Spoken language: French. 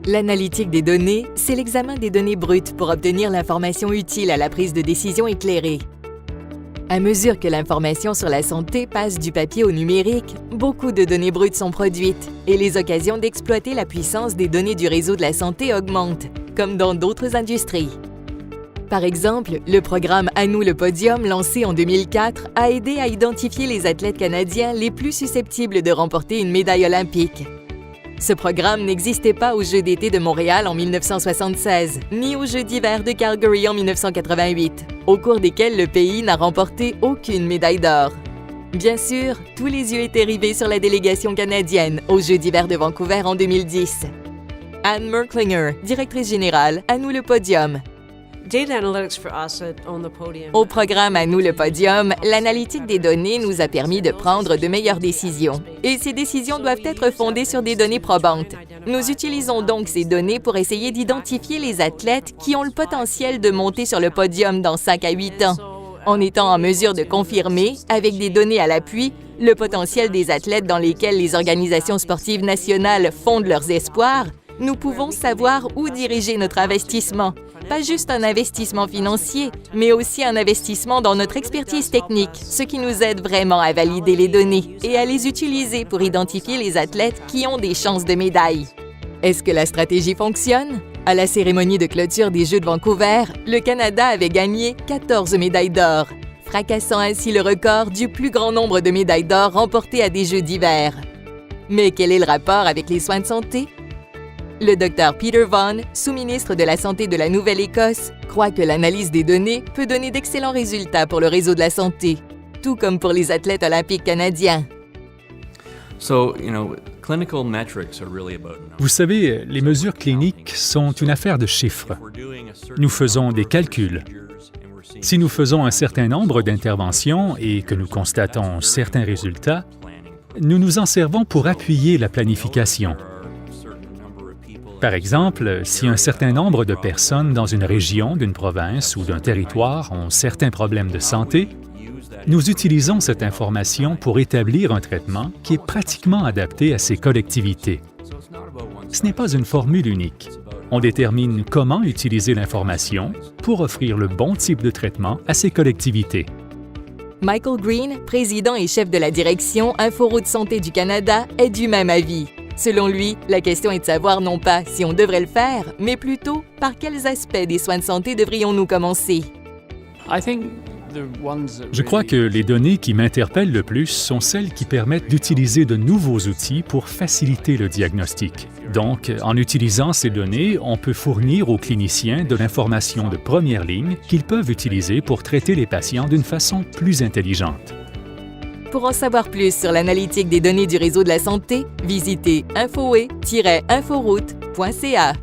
L'analytique des données, c'est l'examen des données brutes pour obtenir l'information utile à la prise de décision éclairée. À mesure que l'information sur la santé passe du papier au numérique, beaucoup de données brutes sont produites et les occasions d'exploiter la puissance des données du réseau de la santé augmentent, comme dans d'autres industries. Par exemple, le programme À nous le podium, lancé en 2004, a aidé à identifier les athlètes canadiens les plus susceptibles de remporter une médaille olympique. Ce programme n'existait pas aux Jeux d'été de Montréal en 1976, ni aux Jeux d'hiver de Calgary en 1988, au cours desquels le pays n'a remporté aucune médaille d'or. Bien sûr, tous les yeux étaient rivés sur la délégation canadienne aux Jeux d'hiver de Vancouver en 2010. Anne Merklinger, directrice générale, À nous le podium. Au programme À nous le podium, l'analytique des données nous a permis de prendre de meilleures décisions. Et ces décisions doivent être fondées sur des données probantes. Nous utilisons donc ces données pour essayer d'identifier les athlètes qui ont le potentiel de monter sur le podium dans 5 à 8 ans, en étant en mesure de confirmer, avec des données à l'appui, le potentiel des athlètes dans lesquels les organisations sportives nationales fondent leurs espoirs. Nous pouvons savoir où diriger notre investissement. Pas juste un investissement financier, mais aussi un investissement dans notre expertise technique, ce qui nous aide vraiment à valider les données et à les utiliser pour identifier les athlètes qui ont des chances de médaille. Est-ce que la stratégie fonctionne? À la cérémonie de clôture des Jeux de Vancouver, le Canada avait gagné 14 médailles d'or, fracassant ainsi le record du plus grand nombre de médailles d'or remportées à des Jeux d'hiver. Mais quel est le rapport avec les soins de santé? Le Dr Peter Vaughan, sous-ministre de la Santé de la Nouvelle-Écosse, croit que l'analyse des données peut donner d'excellents résultats pour le réseau de la santé, tout comme pour les athlètes olympiques canadiens. Vous savez, les mesures cliniques sont une affaire de chiffres. Nous faisons des calculs. Si nous faisons un certain nombre d'interventions et que nous constatons certains résultats, nous nous en servons pour appuyer la planification. Par exemple, si un certain nombre de personnes dans une région, d'une province ou d'un territoire ont certains problèmes de santé, nous utilisons cette information pour établir un traitement qui est pratiquement adapté à ces collectivités. Ce n'est pas une formule unique. On détermine comment utiliser l'information pour offrir le bon type de traitement à ces collectivités. Michael Green, président et chef de la direction Inforoute Santé du Canada, est du même avis. Selon lui, la question est de savoir non pas si on devrait le faire, mais plutôt par quels aspects des soins de santé devrions-nous commencer. Je crois que les données qui m'interpellent le plus sont celles qui permettent d'utiliser de nouveaux outils pour faciliter le diagnostic. Donc, en utilisant ces données, on peut fournir aux cliniciens de l'information de première ligne qu'ils peuvent utiliser pour traiter les patients d'une façon plus intelligente. Pour en savoir plus sur l'analytique des données du réseau de la santé, visitez infoe-inforoute.ca.